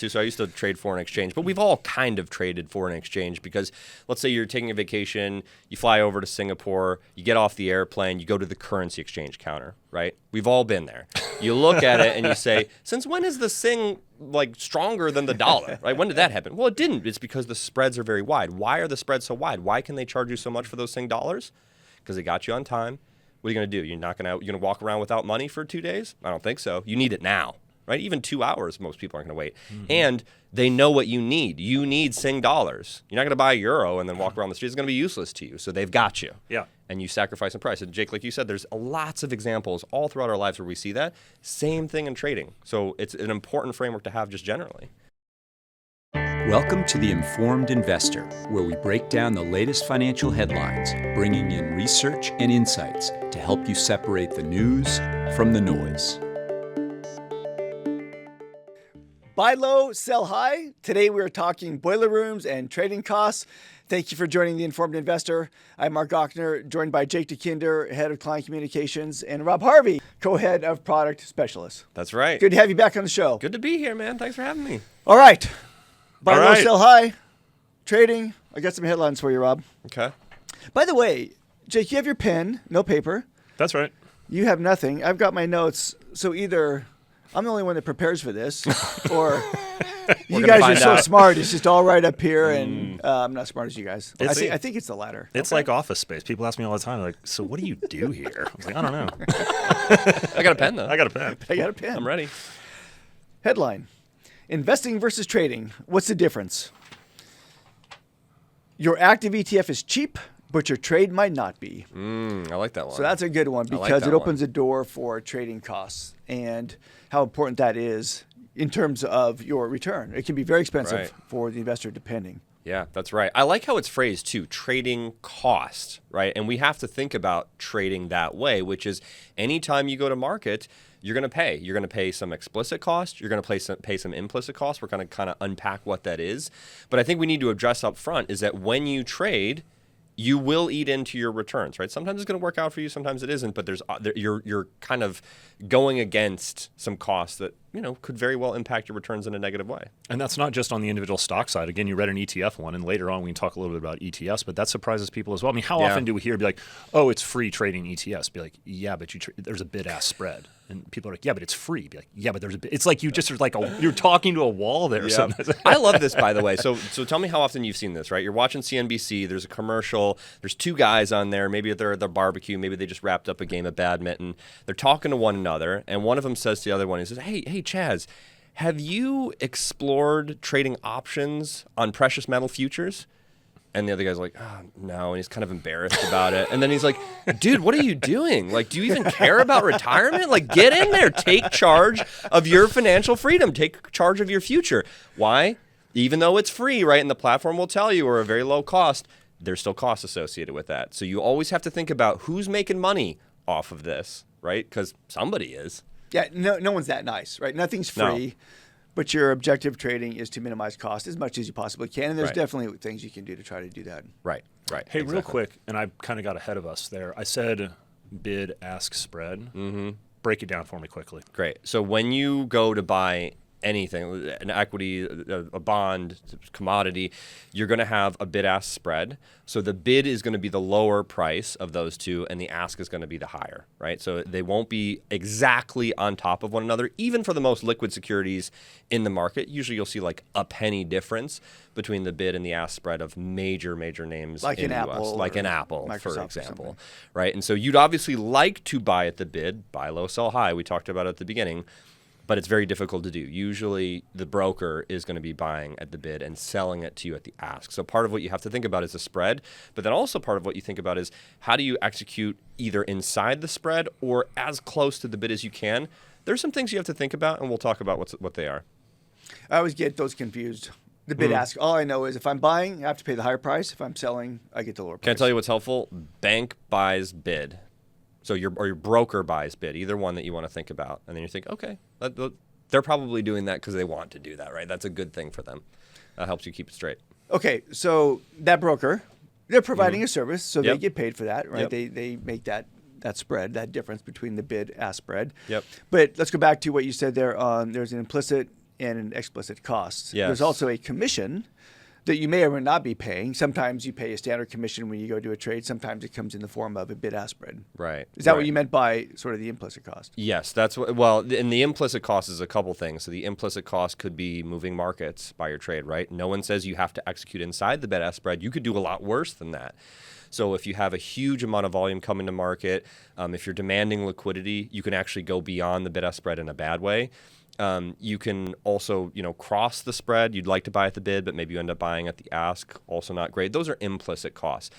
too. So I used to trade foreign exchange, but we've all kind of traded foreign exchange because let's say you're taking a vacation, you fly over to Singapore, you get off the airplane, you go to the currency exchange counter, right? We've all been there. You look at it and you say, since when is the Sing like stronger than the dollar, right? When did that happen? Well, it didn't. It's because the spreads are very wide. Why are the spreads so wide? Why can they charge you so much for those Sing dollars? Because they got you on time. What are you going to do? You're going to walk around without money for 2 days? I don't think so. You need it now, right? Even 2 hours, most people aren't going to wait. Mm-hmm. And they know what you need. You need Sing dollars. You're not going to buy a euro and then walk around the street. It's going to be useless to you. So they've got you. Yeah. And you sacrifice in price. And Jake, like you said, there's lots of examples all throughout our lives where we see that. Same thing in trading. So it's an important framework to have just generally. Welcome to The Informed Investor, where we break down the latest financial headlines, bringing in research and insights to help you separate the news from the noise. Buy low, sell high. Today we're talking boiler rooms and trading costs. Thank you for joining The Informed Investor. I'm Mark Gochner, joined by Jake DeKinder, Head of Client Communications, and Rob Harvey, Co-Head of Product Specialist. That's right. Good to have you back on the show. Good to be here, man. Thanks for having me. All right. Buy low, right. sell high. Trading. I got some headlines for you, Rob. Okay. By the way, Jake, you have your pen, no paper. That's right. You have nothing. I've got my notes. So either I'm the only one that prepares for this, or you guys are so smart. It's just all right up here, and I'm not as smart as you guys. I think it's the latter. It's like Office Space. People ask me all the time, like, so what do you do here? I was like, I don't know. I got a pen, though. I got a pen. I got a pen. I'm ready. Headline: Investing versus trading. What's the difference? Your active ETF is cheap, but your trade might not be. I like that one. So that's a good one because it opens the door for trading costs and how important that is in terms of your return. It can be very expensive for the investor depending. Yeah, that's right. I like how it's phrased too, trading cost, right? And we have to think about trading that way, which is anytime you go to market, you're going to pay. You're going to pay some explicit cost. You're going to pay some implicit cost. We're going to kind of unpack what that is. But I think we need to address up front is that when you trade, you will eat into your returns, right? Sometimes it's going to work out for you, sometimes it isn't, but you're kind of going against some costs that, could very well impact your returns in a negative way. And that's not just on the individual stock side. Again, you read an ETF one, and later on we can talk a little bit about ETFs, but that surprises people as well. I mean, how often do we hear be like, oh, it's free trading ETFs? Be like, yeah, but there's a bid-ask spread. And people are like, yeah, but it's free. Be like, yeah, but there's a bit. It's like you just are like you're talking to a wall there. Yeah. I love this, by the way. So tell me how often you've seen this, right? You're watching CNBC. There's a commercial. There's two guys on there. Maybe they're at their barbecue. Maybe they just wrapped up a game of badminton. They're talking to one another, and one of them says to the other one, he says, hey, Chaz, have you explored trading options on precious metal futures? And the other guy's like, oh, no, and he's kind of embarrassed about it. And then he's like, dude, what are you doing? Like, do you even care about retirement? Like, get in there. Take charge of your financial freedom. Take charge of your future. Why? Even though it's free, right, and the platform will tell you, or a very low cost, there's still costs associated with that. So you always have to think about who's making money off of this, right? Because somebody is. Yeah, no one's that nice, right? Nothing's free. No. But your objective trading is to minimize cost as much as you possibly can. And there's definitely things you can do to try to do that. Right. Hey, exactly. Real quick, and I kind of got ahead of us there. I said bid, ask, spread. Mm-hmm. Break it down for me quickly. Great. So when you go to buy anything, an equity, a bond, commodity, you're going to have a bid-ask spread. So the bid is going to be the lower price of those two, and the ask is going to be the higher, right? So they won't be exactly on top of one another, even for the most liquid securities in the market. Usually you'll see like a penny difference between the bid and the ask spread of major names like in an the US, Apple, like an Apple, Microsoft, for example, right? And so you'd obviously like to buy at the bid, buy low, sell high. We talked about it at the beginning. But it's very difficult to do. Usually the broker is going to be buying at the bid and selling it to you at the ask. So part of what you have to think about is the spread, but then also part of what you think about is how do you execute either inside the spread or as close to the bid as you can. There's some things you have to think about, and we'll talk about what they are. I always get those confused. The bid ask. All I know is if I'm buying, I have to pay the higher price. If I'm selling, I get the lower price. Can I tell you what's helpful? Bank buys bid. So your broker buys bid, either one that you want to think about. And then you think, okay, they're probably doing that because they want to do that, right? That's a good thing for them. That helps you keep it straight. Okay, so that broker, they're providing a service, so they get paid for that, right? They make that spread, that difference between the bid-ask spread. Yep. But let's go back to what you said there on there's an implicit and an explicit cost. Yes. There's also a commission that you may or may not be paying. Sometimes you pay a standard commission when you go do a trade. Sometimes it comes in the form of a bid-ask spread. Right. Is that right. what you meant by sort of the implicit cost? Yes, that's what. Well, and the implicit cost is a couple things. So the implicit cost could be moving markets by your trade, right? No one says you have to execute inside the bid-ask spread. You could do a lot worse than that. So if you have a huge amount of volume coming to market, if you're demanding liquidity, you can actually go beyond the bid-ask spread in a bad way. You can also, cross the spread. You'd like to buy at the bid, but maybe you end up buying at the ask. Also not great. Those are implicit costs.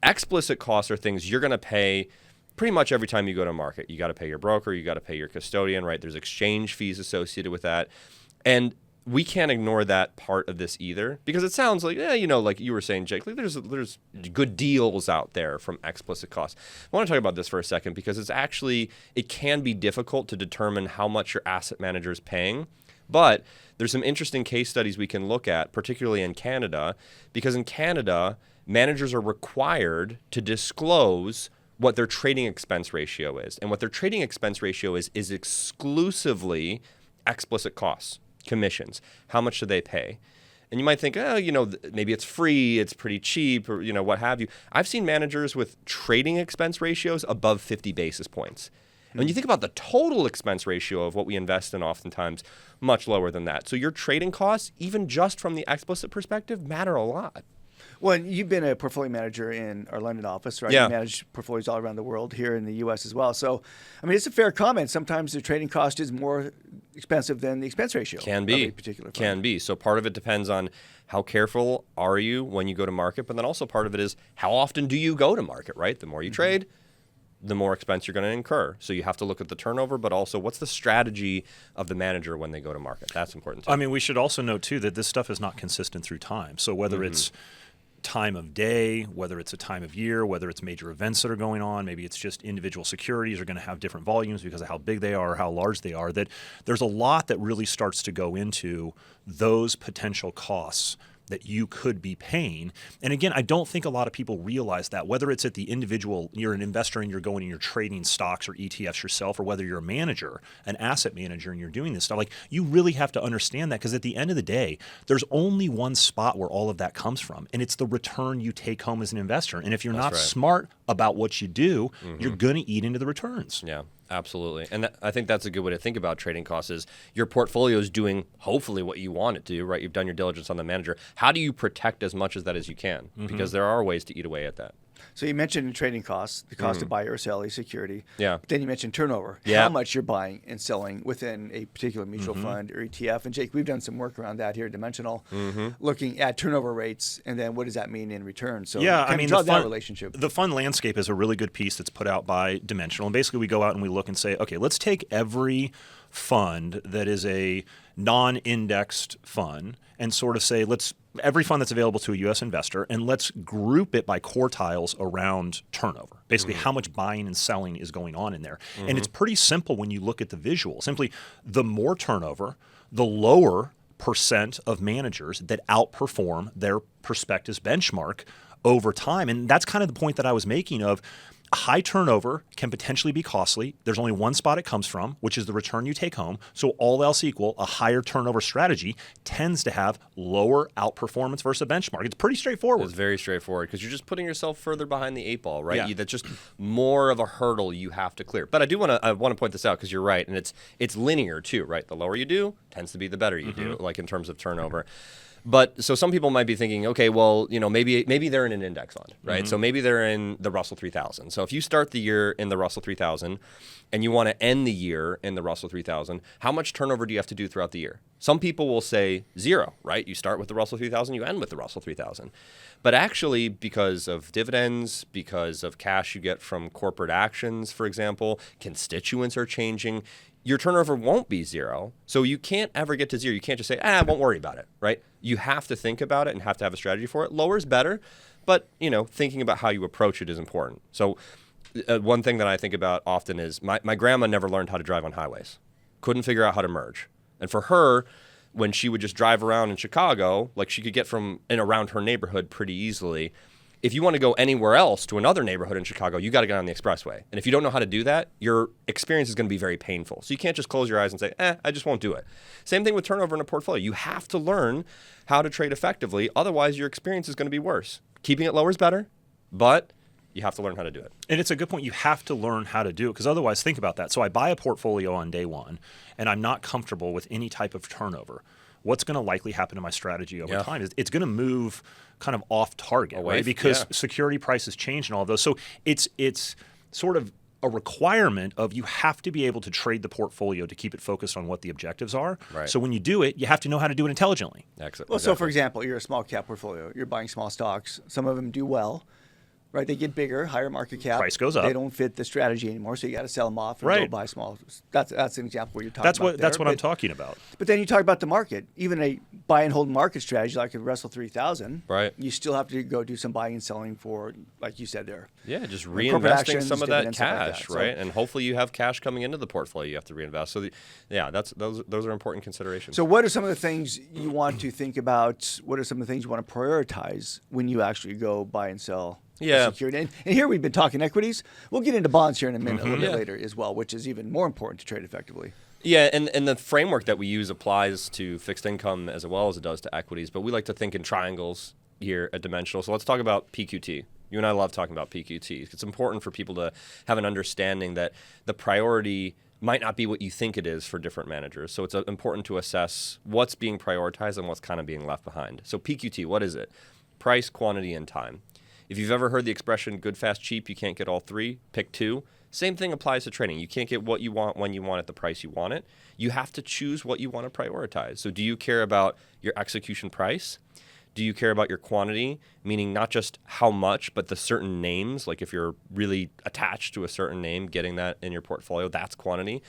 Explicit costs are things you're going to pay pretty much every time you go to market. You got to pay your broker. You got to pay your custodian, right? There's exchange fees associated with that. And we can't ignore that part of this either, because it sounds like, like you were saying, Jake, like there's good deals out there from explicit costs. I want to talk about this for a second, because it can be difficult to determine how much your asset manager is paying. But there's some interesting case studies we can look at, particularly in Canada, because in Canada, managers are required to disclose what their trading expense ratio is. And what their trading expense ratio is exclusively explicit costs. Commissions. How much do they pay? And you might think, maybe it's free, it's pretty cheap, or, what have you. I've seen managers with trading expense ratios above 50 basis points. And when you think about the total expense ratio of what we invest in, oftentimes much lower than that. So your trading costs, even just from the explicit perspective, matter a lot. Well, you've been a portfolio manager in our London office, right? Yeah. You manage portfolios all around the world, here in the U.S. as well. So, it's a fair comment. Sometimes the trading cost is more expensive than the expense ratio. Can of a be. particular fund. Can be. So part of it depends on how careful are you when you go to market, but then also part of it is how often do you go to market, right? The more you trade, the more expense you're going to incur. So you have to look at the turnover, but also what's the strategy of the manager when they go to market. That's important too. We should also note too that this stuff is not consistent through time. So whether it's time of day, whether it's a time of year, whether it's major events that are going on, maybe it's just individual securities are going to have different volumes because of how big they are or how large they are, that there's a lot that really starts to go into those potential costs that you could be paying. And again, I don't think a lot of people realize that, whether it's at the individual, you're an investor and you're going and you're trading stocks or ETFs yourself, or whether you're a manager, an asset manager, and you're doing this stuff, like you really have to understand that, because at the end of the day, there's only one spot where all of that comes from, and it's the return you take home as an investor. And if you're not smart about what you do, you're going to eat into the returns. Yeah. Absolutely. And I think that's a good way to think about trading costs is your portfolio is doing hopefully what you want it to, right? You've done your diligence on the manager. How do you protect as much of that as you can? Because there are ways to eat away at that. So you mentioned trading costs, the cost to buy or sell a security. Yeah. Then you mentioned turnover, Yeah. how much you're buying and selling within a particular mutual fund or ETF. And Jake, we've done some work around that here at Dimensional, looking at turnover rates and then what does that mean in return. So draw that relationship. The fund landscape is a really good piece that's put out by Dimensional. And basically we go out and we look and say, okay, let's take every fund that is a non-indexed fund and sort of say, every fund that's available to a U.S. investor, and let's group it by quartiles around turnover. Basically, how much buying and selling is going on in there. And it's pretty simple when you look at the visual. Simply, the more turnover, the lower percent of managers that outperform their prospectus benchmark over time. And that's kind of the point that I was making of high turnover can potentially be costly. There's only one spot it comes from, which is the return you take home. So all else equal, a higher turnover strategy tends to have lower outperformance versus a benchmark. It's pretty straightforward. It's very straightforward because you're just putting yourself further behind the eight ball, right? Yeah. That's just more of a hurdle you have to clear. But I want to point this out because you're right, and it's linear too, right? The lower you do tends to be the better you do, like in terms of turnover. But so some people might be thinking, okay, well, maybe they're in an index fund, right? So maybe they're in the Russell 3000. So if you start the year in the Russell 3000 and you want to end the year in the Russell 3000, how much turnover do you have to do throughout the year? Some people will say 0, right? You start with the Russell 3000, you end with the Russell 3000. But actually, because of dividends, because of cash you get from corporate actions, for example, constituents are changing, your turnover won't be 0. So you can't ever get to 0. You can't just say, I won't worry about it, right? You have to think about it and have to have a strategy for it. Lower is better, but thinking about how you approach it is important. So one thing that I think about often is my grandma never learned how to drive on highways. Couldn't figure out how to merge. And for her, when she would just drive around in Chicago, like she could get from and around her neighborhood pretty easily, If you want to go anywhere else to another neighborhood in Chicago, you got to get on the expressway. And if you don't know how to do that, your experience is going to be very painful. So you can't just close your eyes and say, I just won't do it. Same thing with turnover in a portfolio. You have to learn how to trade effectively. Otherwise, your experience is going to be worse. Keeping it lower is better, but you have to learn how to do it. And it's a good point. You have to learn how to do it because otherwise, think about that. So I buy a portfolio on day one, and I'm not comfortable with any type of turnover. What's going to likely happen to my strategy over time is it's going to move kind of off target, right? Because security prices change and all of those. So it's sort of a requirement of you have to be able to trade the portfolio to keep it focused on what the objectives are. Right. So when you do it, you have to know how to do it intelligently. Excellent. Well, so for example, you're a small cap portfolio. You're buying small stocks. Some of them do well. Right, they get bigger, higher market cap. Price goes up. They don't fit the strategy anymore, so you got to sell them off and go buy small. That's an example where you're talking about. That's what I'm talking about. But then you talk about the market. Even a buy and hold market strategy like a Russell 3000. Right. You still have to go do some buying and selling for, like you said there. Yeah, just corporate reinvesting actions, some of that dividends, stuff like cash, that. right? So- And hopefully you have cash coming into the portfolio you have to reinvest. So, those are important considerations. So what are some of the things you want to think about? What are some of the things you want to prioritize when you actually go buy and sell? Security. And here we've been talking equities. We'll get into bonds here in a minute, a little bit later as well, which is even more important to trade effectively. Yeah, and the framework that we use applies to fixed income as well as it does to equities, but we like to think in triangles here at Dimensional. So let's talk about PQT. You and I love talking about PQT. It's important for people to have an understanding that the priority might not be what you think it is for different managers. So it's important to assess what's being prioritized and what's kind of being left behind. So PQT, what is it? Price, quantity, and time. If you've ever heard the expression good, fast, cheap, you can't get all three, pick two. Same thing applies to trading. You can't get what you want when you want it, the price you want it. You have to choose what you want to prioritize. So do you care about your execution price? Do you care about your quantity, meaning not just how much, but the certain names? Like if you're really attached to a certain name, getting that in your portfolio, that's quantity.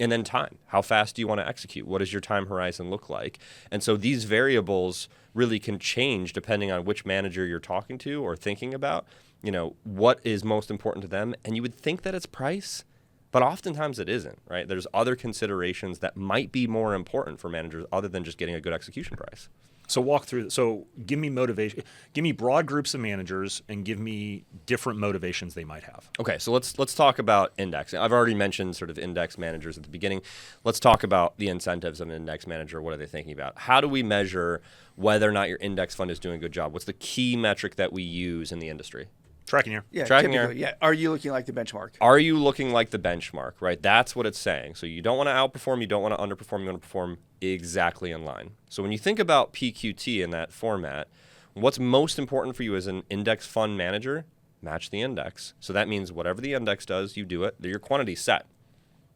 And then time. How fast do you want to execute? What does your time horizon look like? And so these variables really can change depending on which manager you're talking to or thinking about. You know, what is most important to them? And you would think that it's price, but oftentimes it isn't, right? There's other considerations that might be more important for managers other than just getting a good execution price. So walk through. So give me motivation. Give me broad groups of managers and give me different motivations they might have. Okay, so let's talk about index. I've already mentioned sort of index managers at the beginning. Let's talk about the incentives of an index manager. What are they thinking about? How do we measure whether or not your index fund is doing a good job? What's the key metric that we use in the industry? Tracking error. Yeah, Tracking typically, error. yeah. Are you looking like the benchmark? Are you looking like the benchmark, right? That's what it's saying. So you don't want to outperform, you don't want to underperform, you want to perform exactly in line. So when you think about PQT in that format, what's most important for you as an index fund manager? Match the index. So that means whatever the index does, you do it. Your quantity's set.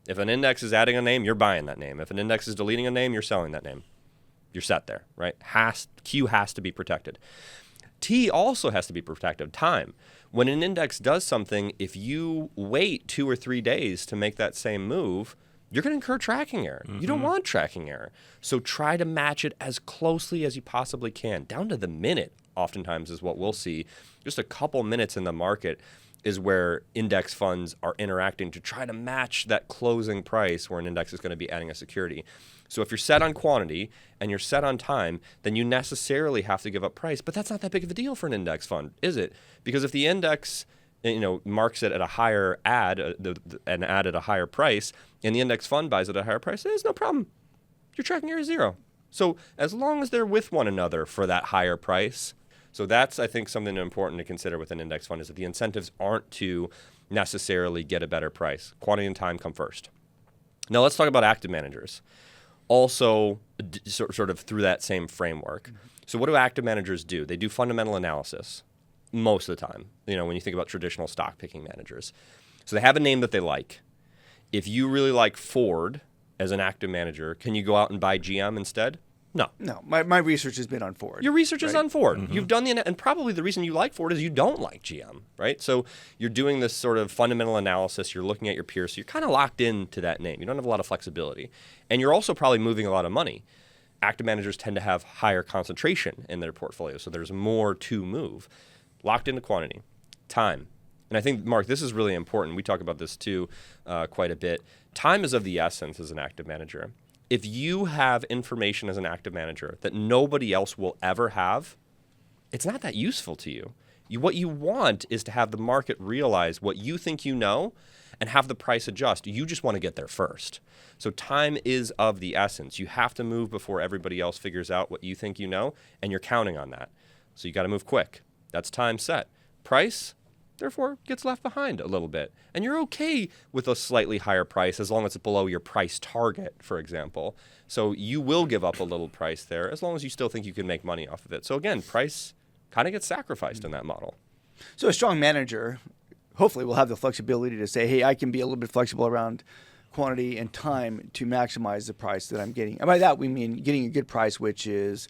If an index is adding a name, you're buying that name. If an index is deleting a name, you're selling that name. You're set there, right? Q has to be protected. T also has to be protected. Time. When an index does something, if you wait 2 or 3 days to make that same move, you're going to incur tracking error. You don't want tracking error. So try to match it as closely as you possibly can, down to the minute, oftentimes is what we'll see. Just a couple minutes in the market is where index funds are interacting to try to match that closing price where an index is going to be adding a security. So if you're set on quantity and you're set on time, then you necessarily have to give up price. But that's not that big of a deal for an index fund, is it? Because if the index, marks it at a higher an ad at a higher price, and the index fund buys it at a higher price, there's no problem. Your tracking error is zero. So as long as they're with one another for that higher price, so that's, I think, something important to consider with an index fund is that the incentives aren't to necessarily get a better price. Quantity and time come first. Now let's talk about active managers. Also, sort of through that same framework. So what do active managers do? They do fundamental analysis most of the time, when you think about traditional stock picking managers. So they have a name that they like. If you really like Ford as an active manager, can you go out and buy GM instead? No. No, my research has been on Ford. Your research is right? on Ford. You've done and probably the reason you like Ford is you don't like GM, right? So you're doing this sort of fundamental analysis. You're looking at your peers. So you're kind of locked into that name. You don't have a lot of flexibility. And you're also probably moving a lot of money. Active managers tend to have higher concentration in their portfolio, so there's more to move. Locked into quantity. Time. And I think, Mark, this is really important. We talk about this too quite a bit. Time is of the essence as an active manager. If you have information as an active manager that nobody else will ever have, it's not that useful to you. What you want is to have the market realize what you think you know and have the price adjust. You just want to get there first. So time is of the essence. You have to move before everybody else figures out what you think you know, and you're counting on that. So you got to move quick. That's time set. Price, therefore, gets left behind a little bit. And you're okay with a slightly higher price as long as it's below your price target, for example. So you will give up a little price there as long as you still think you can make money off of it. So again, price kind of gets sacrificed in that model. So a strong manager hopefully will have the flexibility to say, hey, I can be a little bit flexible around quantity and time to maximize the price that I'm getting. And by that, we mean getting a good price, which is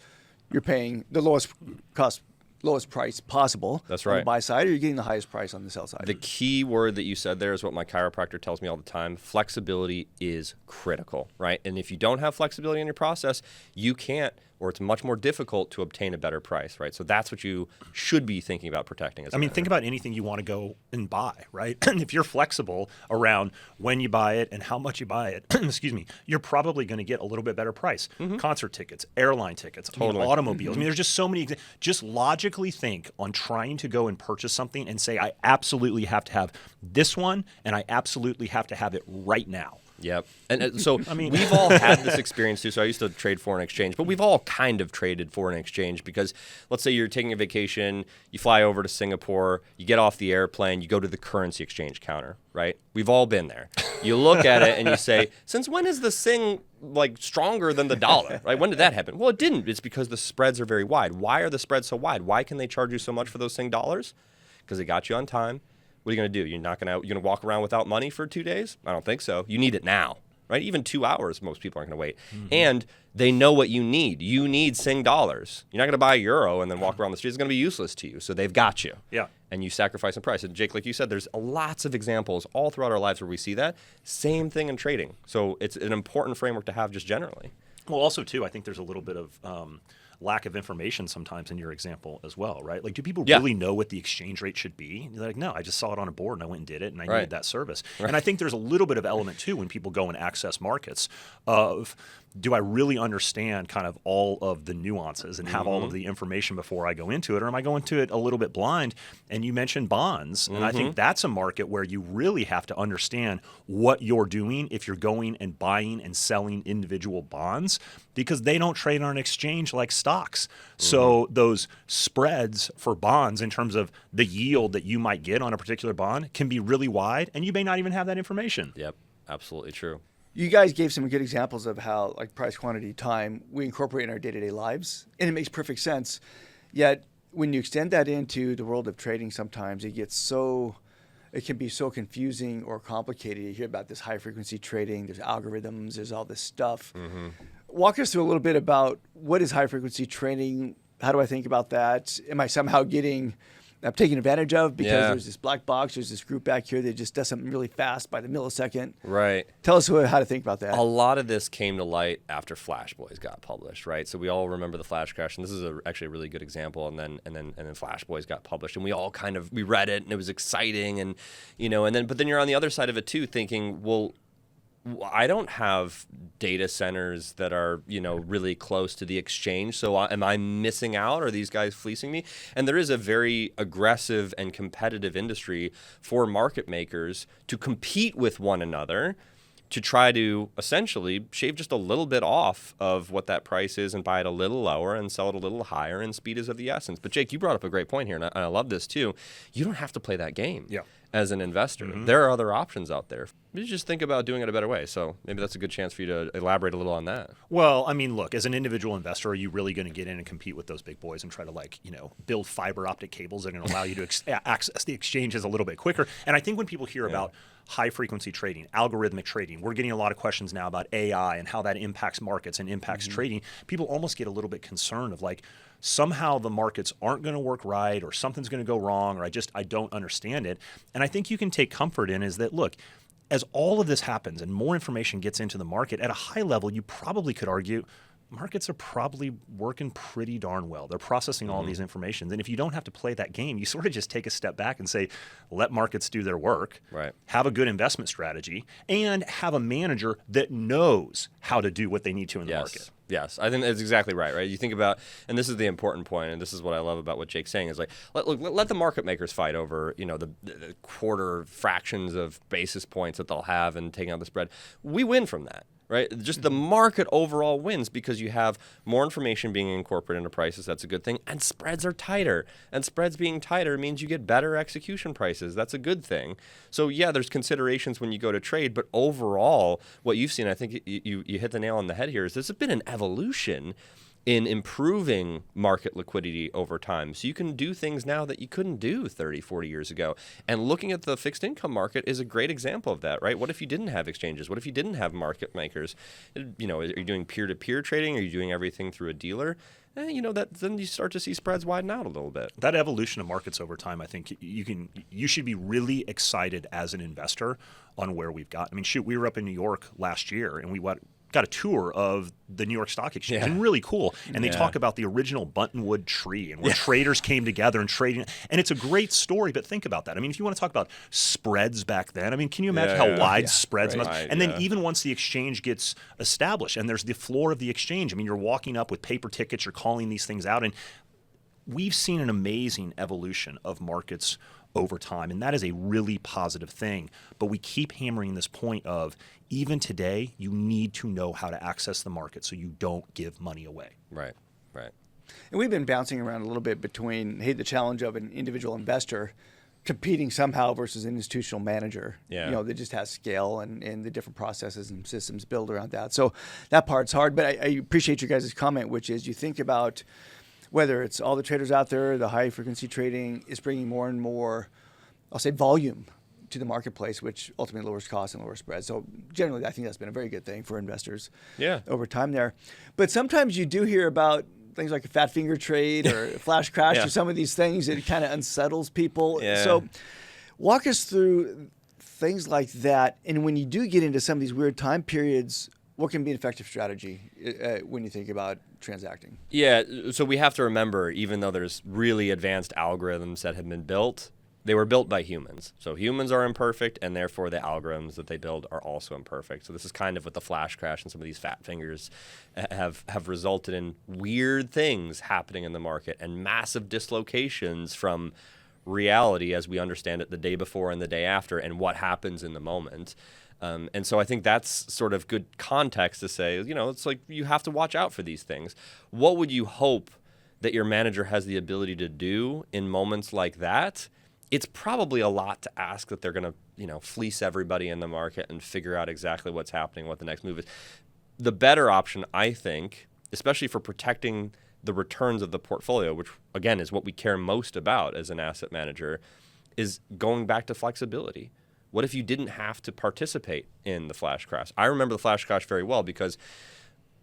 you're paying the lowest price possible. That's on the right. buy side, or you're getting the highest price on the sell side. The key word that you said there is what my chiropractor tells me all the time. Flexibility is critical, right? And if you don't have flexibility in your process, you can't, or it's much more difficult to obtain a better price, right? So that's what you should be thinking about protecting. I mean, think about anything you want to go and buy, right? And if you're flexible around when you buy it and how much you buy it, excuse me, you're probably going to get a little bit better price. Concert tickets, airline tickets, automobiles. I mean, there's just so many. Just logically think on trying to go and purchase something and say, I absolutely have to have this one, and I absolutely have to have it right now. Yep. And so I mean, we've all had this experience too. So I used to trade foreign exchange, but we've all kind of traded foreign exchange because let's say you're taking a vacation, you fly over to Singapore, you get off the airplane, you go to the currency exchange counter, right? We've all been there. You look at it and you say, since when is the Sing like stronger than the dollar, right? When did that happen? Well, it didn't. It's because the spreads are very wide. Why are the spreads so wide? Why can they charge you so much for those Sing dollars? Because they got you on time. What are you going to do? You're going to walk around without money for 2 days? I don't think so. You need it now, right? Even 2 hours, most people aren't going to wait. And they know what you need. You need Sing dollars. You're not going to buy a euro and then walk around the street. It's going to be useless to you. So they've got you. Yeah. And you sacrifice in price. And Jake, like you said, there's lots of examples all throughout our lives where we see that. Same thing in trading. So it's an important framework to have just generally. Well, also, too, I think there's a little bit of lack of information sometimes in your example as well, right? Like, do people really know what the exchange rate should be? And you're like, no, I just saw it on a board and I went and did it and I needed that service. Right. And I think there's a little bit of element, too, when people go and access markets of, do I really understand kind of all of the nuances and have all of the information before I go into it, or am I going to it a little bit blind? And you mentioned bonds, and I think that's a market where you really have to understand what you're doing if you're going and buying and selling individual bonds, because they don't trade on an exchange like stocks. So those spreads for bonds in terms of the yield that you might get on a particular bond can be really wide, and you may not even have that information. Yep, absolutely true. You guys gave some good examples of how, like, price, quantity, time, we incorporate in our day-to-day lives, and it makes perfect sense. Yet, when you extend that into the world of trading, sometimes it can be so confusing or complicated. You hear about this high-frequency trading, there's algorithms, there's all this stuff. Walk us through a little bit about what is high-frequency trading, how do I think about that? Am I somehow taking advantage of because there's this black box, there's this group back here that just does something really fast by the millisecond. Right. Tell us how to think about that. A lot of this came to light after Flash Boys got published, right? So we all remember the Flash crash, and this is actually a really good example. And then Flash Boys got published, and we all we read it, and it was exciting, and but then you're on the other side of it too, thinking, well, I don't have data centers that are, really close to the exchange. So am I missing out? Are these guys fleecing me? And there is a very aggressive and competitive industry for market makers to compete with one another to try to essentially shave just a little bit off of what that price is and buy it a little lower and sell it a little higher, and speed is of the essence. But Jake, you brought up a great point here, and I love this too. You don't have to play that game as an investor. There are other options out there. You just think about doing it a better way. So maybe that's a good chance for you to elaborate a little on that. Well, I mean, look, as an individual investor, are you really going to get in and compete with those big boys and try to build fiber optic cables that are going to allow you to access the exchanges a little bit quicker? And I think when people hear about high frequency trading, algorithmic trading, we're getting a lot of questions now about AI and how that impacts markets and impacts trading. People almost get a little bit concerned of somehow the markets aren't going to work right, or something's going to go wrong, or I don't understand it. And I think you can take comfort in is that, look, as all of this happens and more information gets into the market, at a high level, you probably could argue markets are probably working pretty darn well. They're processing all these information. And if you don't have to play that game, you sort of just take a step back and say, let markets do their work, have a good investment strategy, and have a manager that knows how to do what they need to in the market. Yes, I think that's exactly right. You think about, and this is the important point, and this is what I love about what Jake's saying, is like, let the market makers fight over, the quarter fractions of basis points that they'll have and taking out the spread. We win from that. Right? Just the market overall wins because you have more information being incorporated into prices. That's a good thing. And spreads are tighter. And spreads being tighter means you get better execution prices. That's a good thing. So, yeah, there's considerations when you go to trade. But overall, what you've seen, I think you hit the nail on the head here, is this has been an evolution in improving market liquidity over time. So you can do things now that you couldn't do 30, 40 years ago. And looking at the fixed income market is a great example of that, right? What if you didn't have exchanges? What if you didn't have market makers? Are you doing peer-to-peer trading? Are you doing everything through a dealer? Then you start to see spreads widen out a little bit. That evolution of markets over time, I think you should be really excited as an investor on where we've got. I mean, shoot, we were up in New York last year, and we got a tour of the New York Stock Exchange, and really cool. And they talk about the original Buttonwood tree and where traders came together and trading. And it's a great story, but think about that. I mean, if you want to talk about spreads back then, I mean, can you imagine how wide spreads must be? And then even once the exchange gets established and there's the floor of the exchange, I mean, you're walking up with paper tickets, you're calling these things out. And we've seen an amazing evolution of markets over time, and that is a really positive thing. But we keep hammering this point of, even today, you need to know how to access the market so you don't give money away. Right. And we've been bouncing around a little bit between, the challenge of an individual investor competing somehow versus an institutional manager, that just has scale and the different processes and systems built around that. So that part's hard, but I appreciate your guys' comment, which is you think about whether it's all the traders out there, the high frequency trading is bringing more and more, I'll say, volume to the marketplace, which ultimately lowers costs and lowers spreads. So generally, I think that's been a very good thing for investors over time there. But sometimes you do hear about things like a fat finger trade or a flash crash or some of these things that kind of unsettles people. So walk us through things like that. And when you do get into some of these weird time periods, what can be an effective strategy when you think about transacting? Yeah, so we have to remember, even though there's really advanced algorithms that have been built, they were built by humans. So humans are imperfect, and therefore the algorithms that they build are also imperfect. So this is kind of what the flash crash and some of these fat fingers have resulted in weird things happening in the market and massive dislocations from reality as we understand it the day before and the day after and what happens in the moment. And so I think that's sort of good context to say, it's like you have to watch out for these things. What would you hope that your manager has the ability to do in moments like that? It's probably a lot to ask that they're going to, fleece everybody in the market and figure out exactly what's happening, what the next move is. The better option, I think, especially for protecting the returns of the portfolio, which, again, is what we care most about as an asset manager, is going back to flexibility. What if you didn't have to participate in the flash crash? I remember the flash crash very well because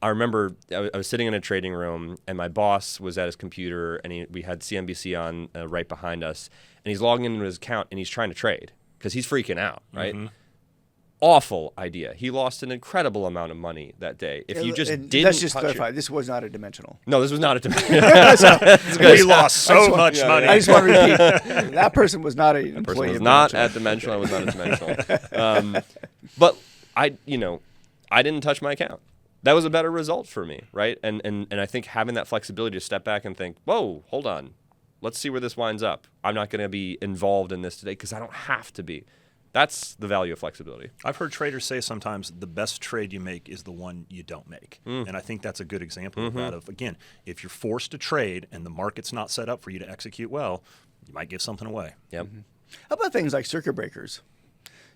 I remember I was sitting in a trading room and my boss was at his computer and we had CNBC on right behind us, and he's logging into his account and he's trying to trade because he's freaking out, right? Mm-hmm. Awful idea. He lost an incredible amount of money that day. If you just didn't let's just clarify, this was not a dimensional. No, this was not a dimensional. We lost so much money. I just want to repeat, that person was not an employee. That person was not at dimensional. I was not at dimensional. But I didn't touch my account. That was a better result for me, right? And I think having that flexibility to step back and think, whoa, hold on. Let's see where this winds up. I'm not going to be involved in this today because I don't have to be. That's the value of flexibility. I've heard traders say sometimes the best trade you make is the one you don't make. And I think that's a good example of that. Of, again, if you're forced to trade and the market's not set up for you to execute well, you might give something away. Yep. How about things like circuit breakers?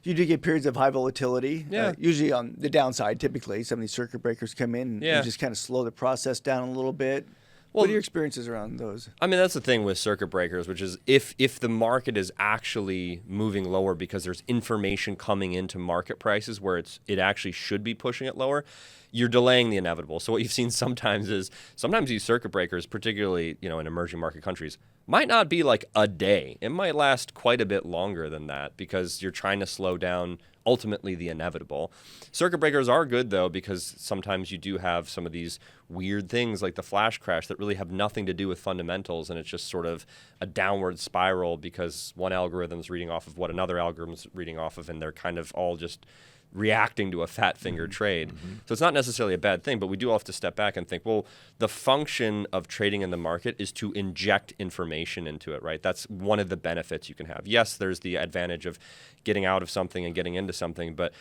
You do get periods of high volatility, usually on the downside. Typically, some of these circuit breakers come in and you just kind of slow the process down a little bit. What are your experiences around those? I mean, that's the thing with circuit breakers, which is if the market is actually moving lower because there's information coming into market prices where it actually should be pushing it lower, you're delaying the inevitable. So what you've seen sometimes these circuit breakers, particularly in emerging market countries, might not be like a day. It might last quite a bit longer than that because you're trying to slow down ultimately the inevitable. Circuit breakers are good, though, because sometimes you do have some of these weird things like the flash crash that really have nothing to do with fundamentals, and it's just sort of a downward spiral because one algorithm's reading off of what another algorithm's reading off of, and they're kind of all just reacting to a fat finger trade. So it's not necessarily a bad thing, but we do have to step back and think, well, the function of trading in the market is to inject information into it, right? That's one of the benefits you can have. Yes, there's the advantage of getting out of something and getting into something, but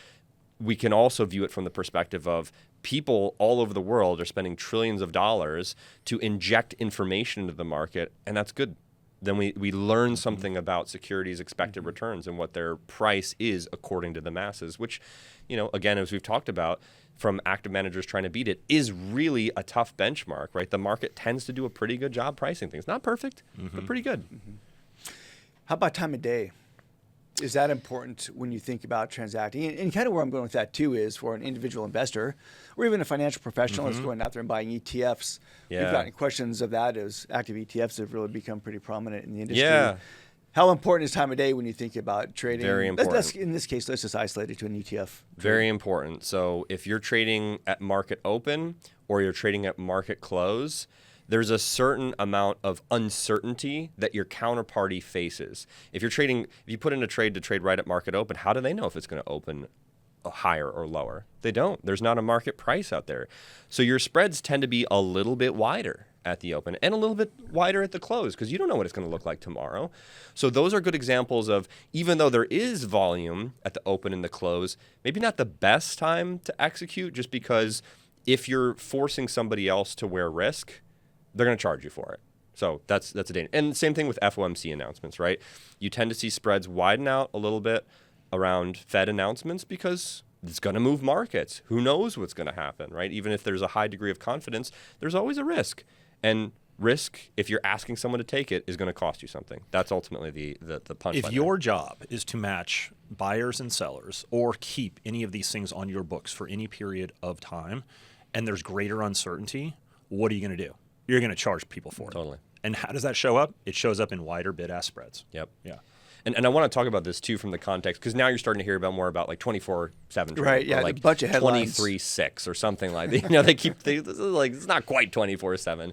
we can also view it from the perspective of people all over the world are spending trillions of dollars to inject information into the market, and that's good. Then we learn something about securities' expected returns and what their price is according to the masses, which, again, as we've talked about, from active managers trying to beat it, is really a tough benchmark, right? The market tends to do a pretty good job pricing things. Not perfect, but pretty good. How about time of day? Is that important when you think about transacting? And kind of where I'm going with that too is for an individual investor or even a financial professional that's going out there and buying ETFs. Yeah. We've gotten questions of that as active ETFs have really become pretty prominent in the industry. Yeah. How important is time of day when you think about trading? Very important. In this case, let's just isolate it to an ETF. Very important. So if you're trading at market open or you're trading at market close, there's a certain amount of uncertainty that your counterparty faces. If you put in a trade to trade right at market open, how do they know if it's going to open higher or lower? They don't. There's not a market price out there. So your spreads tend to be a little bit wider at the open and a little bit wider at the close because you don't know what it's going to look like tomorrow. So those are good examples of, even though there is volume at the open and the close, maybe not the best time to execute, just because if you're forcing somebody else to wear risk, they're going to charge you for it. So that's a danger. And same thing with FOMC announcements, right? You tend to see spreads widen out a little bit around Fed announcements because it's going to move markets. Who knows what's going to happen, right? Even if there's a high degree of confidence, there's always a risk. And risk, if you're asking someone to take it, is going to cost you something. That's ultimately the punchline. If your job is to match buyers and sellers or keep any of these things on your books for any period of time, and there's greater uncertainty, what are you going to do? You're going to charge people for it. Totally. And how does that show up? It shows up in wider bid-ask spreads. Yep. Yeah. And I want to talk about this too from the context, because now you're starting to hear about more about like 24/7 trading, Right, yeah, or like a bunch of headlines. 23/6 or something like that. It's not quite 24/7.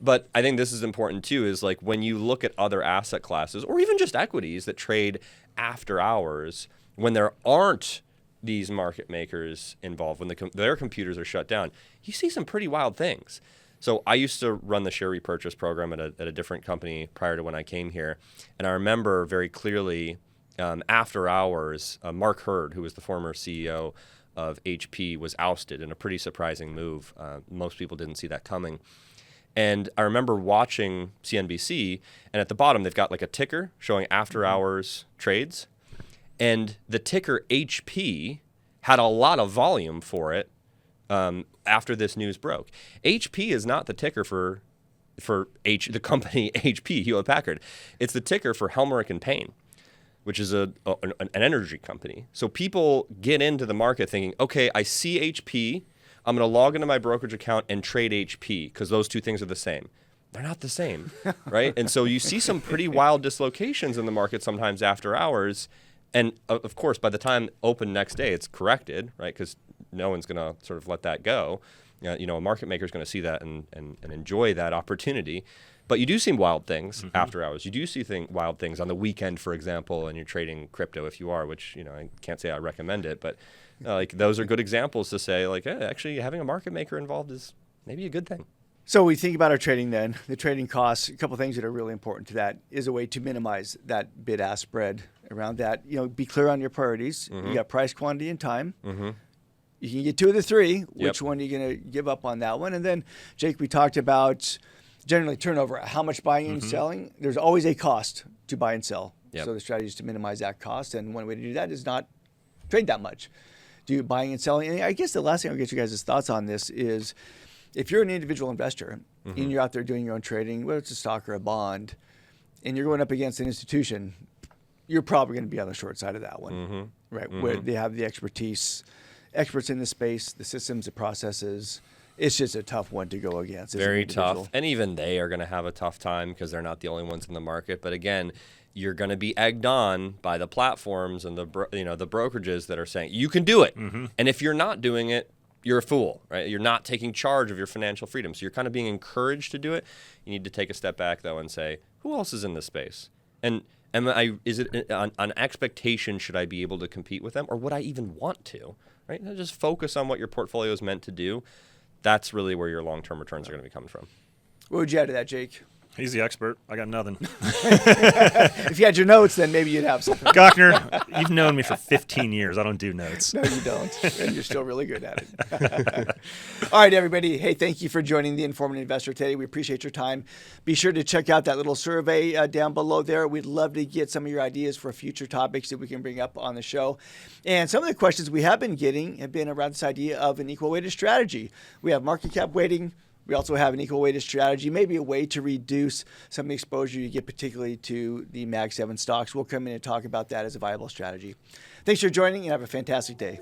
But I think this is important too, is like when you look at other asset classes or even just equities that trade after hours, when there aren't these market makers involved, when their computers are shut down, you see some pretty wild things. So I used to run the share repurchase program at a different company prior to when I came here. And I remember very clearly after hours, Mark Hurd, who was the former CEO of HP, was ousted in a pretty surprising move. Most people didn't see that coming. And I remember watching CNBC, and at the bottom, they've got like a ticker showing after hours trades. And the ticker HP had a lot of volume for it. After this news broke. HP is not the ticker for the company HP, Hewlett Packard. It's the ticker for Helmerich & Payne, which is an energy company. So people get into the market thinking, okay, I see HP, I'm going to log into my brokerage account and trade HP because those two things are the same. They're not the same, right? And so you see some pretty wild dislocations in the market sometimes after hours. And of course, by the time open next day, it's corrected, right? Because no one's going to sort of let that go. A market maker is going to see that and enjoy that opportunity. But you do see wild things after hours. You do see wild things on the weekend, for example, and you're trading crypto if you are, which I can't say I recommend it. But like those are good examples to say, like, hey, actually having a market maker involved is maybe a good thing. So we think about our trading then, the trading costs, a couple of things that are really important to that is a way to minimize that bid-ask spread around that. Be clear on your priorities. You got price, quantity, and time. You can get two of the three. Which one are you going to give up on that one? And then, Jake, we talked about generally turnover, how much buying and selling. There's always a cost to buy and sell. So the strategy is to minimize that cost. And one way to do that is not trade that much. Do buying and selling. And I guess the last thing I'll get you guys' thoughts on this is if you're an individual investor and you're out there doing your own trading, whether it's a stock or a bond, and you're going up against an institution, you're probably going to be on the short side of that one, right? Where they have the experts in the space, the systems, the processes, it's just a tough one to go against. as an Very individual. tough. And even they are going to have a tough time because they're not the only ones in the market. But again, you're going to be egged on by the platforms and the brokerages that are saying you can do it. And if you're not doing it, you're a fool, right? You're not taking charge of your financial freedom. So you're kind of being encouraged to do it. You need to take a step back though and say, who else is in this space? And is it on expectation, should I be able to compete with them, or would I even want to, right? Now just focus on what your portfolio is meant to do. That's really where your long-term returns are going to be coming from. What would you add to that, Jake? He's the expert. I got nothing. If you had your notes, then maybe you'd have something. Gochner, you've known me for 15 years. I don't do notes. No, you don't. And you're still really good at it. All right, everybody. Hey, thank you for joining the Informed Investor today. We appreciate your time. Be sure to check out that little survey down below there. We'd love to get some of your ideas for future topics that we can bring up on the show. And some of the questions we have been getting have been around this idea of an equal weighted strategy. We have market cap weighting. We also have an equal weighted strategy, maybe a way to reduce some of the exposure you get, particularly to the Mag 7 stocks. We'll come in and talk about that as a viable strategy. Thanks for joining and have a fantastic day.